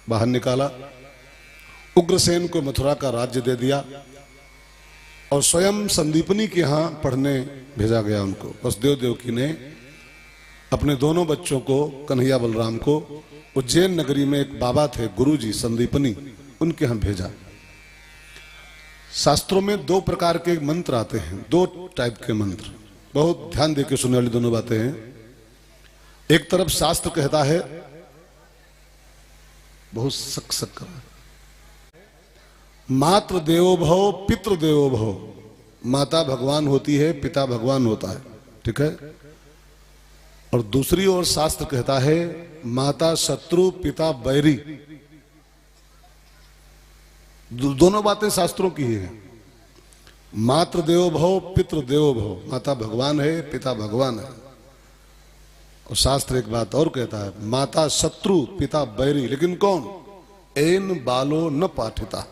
बाहर निकाला, उग्रसेन को मथुरा का राज्य दे दिया और स्वयं संदीपनी के यहाँ पढ़ने भेजा गया उनको। वसुदेव देवकी ने अपने दोनों बच्चों को, कन्हैया बलराम को, उज्जैन नगरी में एक बाबा थे गुरुजी संदीपनी, उनके यहाँ भेजा। शास्त्रों में दो प्रकार के मंत्र आते हैं, दो टाइप के मंत्र, बहुत ध्यान देकर सुनने वाली दोनों बातें हैं। एक तरफ शास्त्र कहता है, बहुत सक सक कर, मातृ देवो भव पितृ देवो भव। माता भगवान होती है, पिता भगवान होता है, ठीक है। और दूसरी ओर शास्त्र कहता है, माता शत्रु पिता बैरी। दोनों बातें शास्त्रों की ही हैं। मातृ देवो भव पितृ देवो भव, माता भगवान है, पिता भगवान है। और शास्त्र एक बात और कहता है, माता शत्रु पिता बैरी, लेकिन कौन? एन बालो न पाठिता।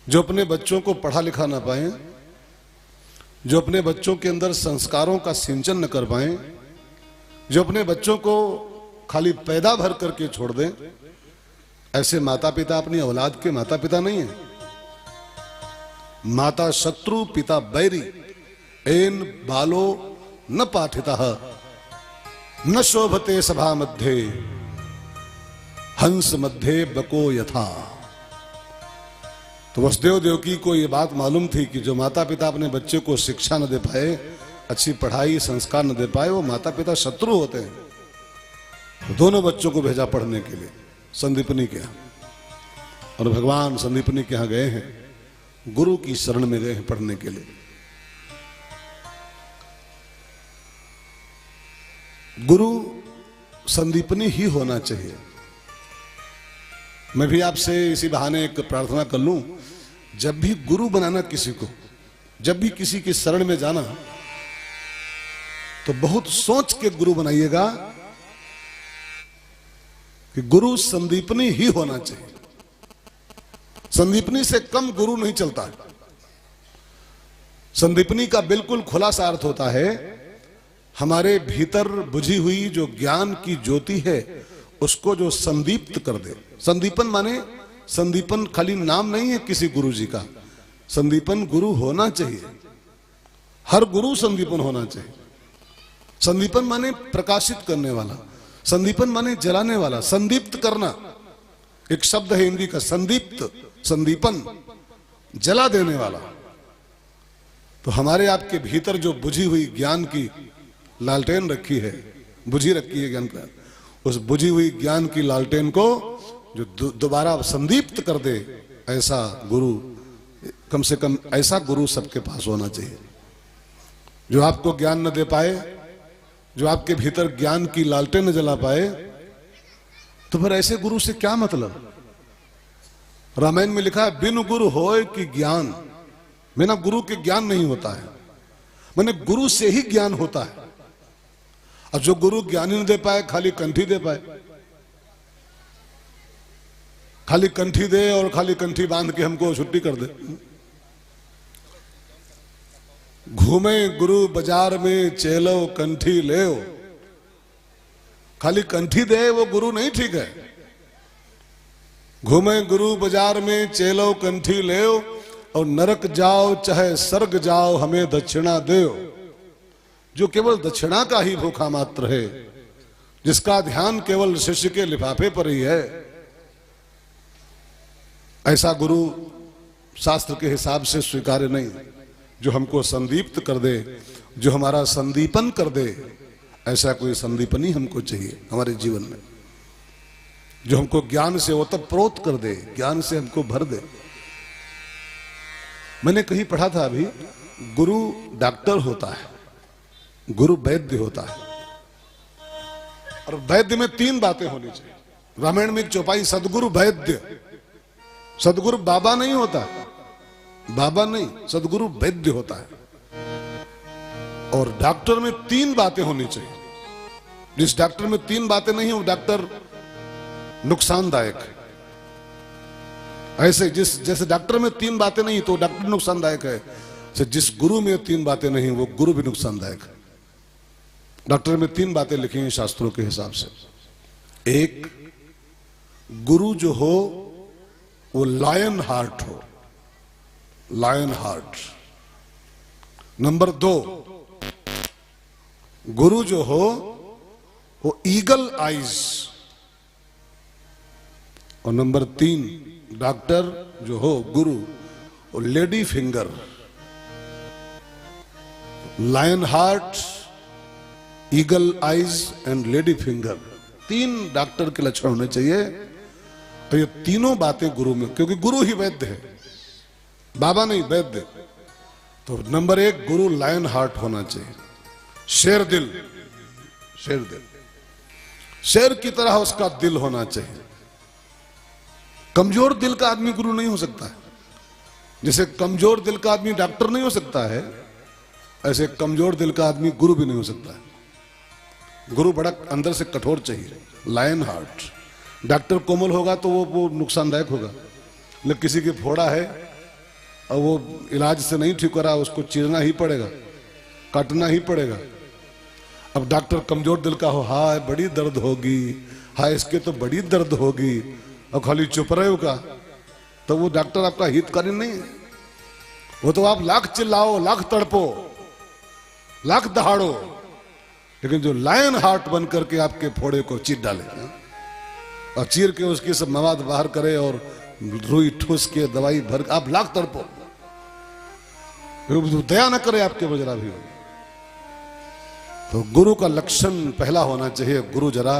जो अपने बच्चों को पढ़ा लिखा ना पाए, जो अपने बच्चों के अंदर संस्कारों का सिंचन न कर पाए, जो अपने बच्चों को खाली पैदा भर करके छोड़ दें, ऐसे माता पिता अपनी औलाद के माता पिता नहीं है। माता शत्रु पिता बैरी, एन बालो न पाठिता न शोभते सभा मध्ये हंस मध्ये बको यथा। तो वसुदेव देवकी को यह बात मालूम थी कि जो माता पिता अपने बच्चे को शिक्षा न दे पाए, अच्छी पढ़ाई संस्कार न दे पाए, वो माता पिता शत्रु होते हैं। तो दोनों बच्चों को भेजा पढ़ने के लिए संदीपनी के यहाँ, और भगवान संदीपनी के यहाँ गए हैं, गुरु की शरण में गए हैं पढ़ने के लिए। गुरु संदीपनी ही होना चाहिए। मैं भी आपसे इसी बहाने एक प्रार्थना कर लूं, जब भी गुरु बनाना किसी को, जब भी किसी की शरण में जाना, तो बहुत सोच के गुरु बनाइएगा कि गुरु संदीपनी ही होना चाहिए। संदीपनी से कम गुरु नहीं चलता। संदीपनी का बिल्कुल खुला सा अर्थ होता है, हमारे भीतर बुझी हुई जो ज्ञान की ज्योति है उसको जो संदीप्त कर दे। संदीपन माने, संदीपन खाली नाम नहीं है किसी गुरु जी का, संदीपन गुरु होना चाहिए। हर गुरु संदीपन होना चाहिए। संदीपन माने प्रकाशित करने वाला, संदीपन माने जलाने वाला, संदीप्त करना एक शब्द है हिंदी का, संदीप्त, संदीपन, जला देने वाला। तो हमारे आपके भीतर जो बुझी हुई ज्ञान की लालटेन रखी है, बुझी रखी है ज्ञान का, उस बुझी हुई ज्ञान की लालटेन को जो दोबारा संदीप्त कर दे, ऐसा गुरु, कम से कम ऐसा गुरु सबके पास होना चाहिए। जो आपको ज्ञान न दे पाए, जो आपके भीतर ज्ञान की लालटेन न जला पाए, तो फिर ऐसे गुरु से क्या मतलब? रामायण में लिखा है, बिन गुरु होए कि ज्ञान। बिना गुरु के ज्ञान नहीं होता है, मैंने गुरु से ही ज्ञान होता है। अब जो गुरु ज्ञान ही न दे पाए, खाली कंठी दे पाए, खाली कंठी दे और खाली कंठी बांध के हमको छुट्टी कर दे। घूमे गुरु बाजार में चेलो कंठी ले, खाली कंठी दे वो गुरु नहीं ठीक है। घूमे गुरु बाजार में चेलो कंठी ले, और नरक जाओ चाहे स्वर्ग जाओ हमें दक्षिणा दे। जो केवल दक्षिणा का ही भूखा मात्र है, जिसका ध्यान केवल शिष्य के लिफाफे पर ही है, ऐसा गुरु शास्त्र के हिसाब से स्वीकार्य नहीं। जो हमको संदीप्त कर दे, जो हमारा संदीपन कर दे, ऐसा कोई संदीपनी हमको चाहिए हमारे जीवन में। जो हमको ज्ञान से ओतप्रोत कर दे, ज्ञान से हमको भर दे। मैंने कहीं पढ़ा था अभी, गुरु डॉक्टर होता है, गुरु वैद्य होता है, और वैद्य में तीन बातें होनी चाहिए। रामायण में एक चौपाई, सदगुरु वैद्य। सदगुरु बाबा नहीं होता, बाबा नहीं, सदगुरु वैद्य होता है। और डॉक्टर में तीन बातें होनी चाहिए। जिस डॉक्टर में तीन बातें नहीं है वो डॉक्टर नुकसानदायक है। ऐसे जैसे डॉक्टर में तीन बातें नहीं तो डॉक्टर नुकसानदायक है, जिस गुरु में तीन बातें नहीं वो गुरु भी नुकसानदायक है। डॉक्टर में तीन बातें लिखी हैं शास्त्रों के हिसाब से। एक, गुरु जो हो वो लायन हार्ट हो, लायन हार्ट। नंबर 2, गुरु जो हो वो ईगल आइज। और नंबर 3, डॉक्टर जो हो गुरु वो lady finger. Lion heart, eagle eyes and lady finger, 3 doctor के लक्षण होने चाहिए। तो ये तीनों बातें गुरु में, क्योंकि गुरु ही वैद्य है, बाबा नहीं वैद्य। तो नंबर 1 गुरु लायन हार्ट होना चाहिए, शेर दिल, शेर दिल, शेर की तरह उसका दिल होना चाहिए। कमजोर दिल का आदमी गुरु नहीं हो सकता है। जैसे कमजोर दिल का आदमी डॉक्टर नहीं हो सकता है, ऐसे कमजोर दिल का आदमी गुरु भी नहीं हो सकता है। गुरु बड़ा अंदर से कठोर चाहिए, लायन हार्ट। डॉक्टर कोमल होगा तो वो नुकसानदायक होगा। लेकिन किसी की फोड़ा है और वो इलाज से नहीं ठीक हो रहा, उसको चीरना ही पड़ेगा, काटना ही पड़ेगा। अब डॉक्टर कमजोर दिल का हो, हाय बड़ी दर्द होगी, हाय इसके तो बड़ी दर्द होगी, और खाली चुप रहे होगा, तो वो डॉक्टर आपका हितकारी नहीं है। वो तो आप लाख चिल्लाओ, लाख तड़पो, लाख दहाड़ो, लेकिन जो लायन हार्ट बन करके आपके फोड़े को चीर डाले और चीर के उसकी सब मवाद बाहर करे और रुई ठूस के दवाई भर, आप लाख तड़पो, दया न करे आपके बजरा भी। तो गुरु का लक्षण पहला होना चाहिए, गुरु जरा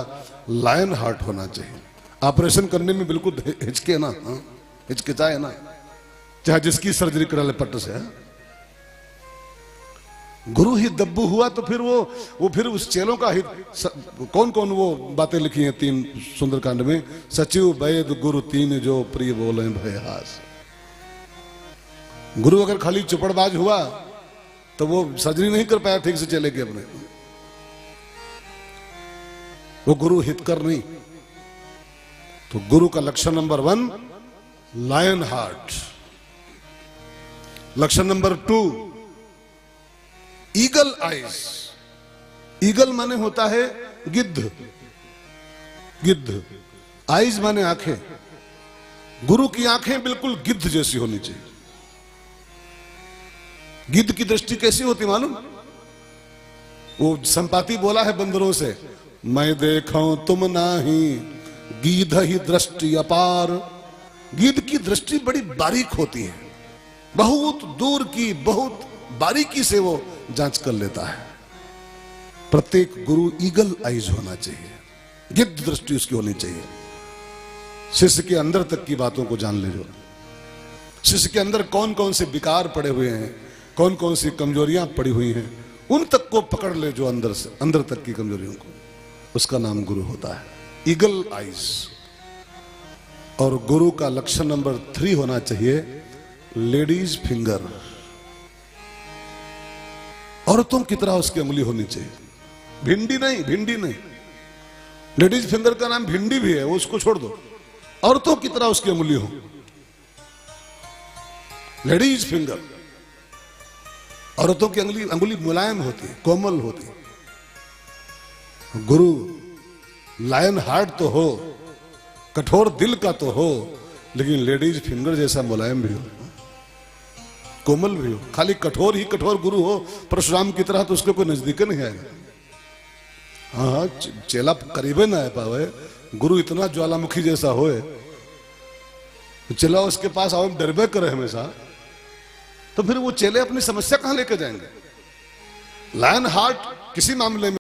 लायन हार्ट होना चाहिए। ऑपरेशन करने में बिल्कुल हिचके ना, हिचकिचाए ना, चाहे जिसकी सर्जरी करा ले पट्ट से। गुरु ही दब्बू हुआ तो फिर वो फिर उस चेलों का हित। कौन कौन वो बातें लिखी हैं 3 सुंदरकांड में, सचिव वैद गुरु 3 जो प्रिय बोले भयहास। गुरु अगर खाली चुपड़बाज हुआ तो वो सर्जरी नहीं कर पाया ठीक से चले के अपने, वो गुरु हितकर नहीं। तो गुरु का लक्षण नंबर 1 लायन हार्ट। लक्षण नंबर 2 ईगल आइज। ईगल माने होता है गिद्ध, गिद्ध, आइज माने आंखें। गुरु की आंखें बिल्कुल गिद्ध जैसी होनी चाहिए। गिद्ध की दृष्टि कैसी होती मालूम? वो संपाति बोला है बंदरों से, मैं देखूं तुम नाही गीध ही दृष्टि अपार। गिद्ध की दृष्टि बड़ी बारीक होती है, बहुत दूर की, बहुत बारीकी से वो जांच कर लेता है। प्रत्येक गुरु ईगल आइज होना चाहिए, गिद्ध दृष्टि उसकी होनी चाहिए। शिष्य के अंदर तक की बातों को जान ले, जो शिष्य के अंदर कौन कौन से विकार पड़े हुए हैं, कौन कौन सी कमजोरियां पड़ी हुई हैं, उन तक को पकड़ ले, जो अंदर से अंदर तक की कमजोरियों को, उसका नाम गुरु होता है, ईगल आइज। और गुरु का लक्षण नंबर 3 होना चाहिए लेडीज फिंगर। औरतों की तरह उसकी उंगली होनी चाहिए, भिंडी नहीं, भिंडी नहीं। लेडीज फिंगर का नाम भिंडी भी है, वो उसको छोड़ दो, औरतों की तरह उसकी उंगली हो, लेडीज फिंगर। औरतों की अंगुली मुलायम होती है, कोमल होती है। गुरु लायन हार्ट तो हो, कठोर दिल का तो हो, लेकिन लेडीज फिंगर जैसा मुलायम भी हो, कोमल भी हो। खाली कठोर ही कठोर गुरु हो परशुराम की तरह तो उसके कोई नजदीक नहीं आएगा। हाँ, चेला करीबे ना आ पावे, गुरु इतना ज्वालामुखी जैसा होए तो चेला उसके पास आओ डरबे करे हमेशा, तो फिर वो चेले अपनी समस्या कहां लेकर जाएंगे? लायन हार्ट किसी मामले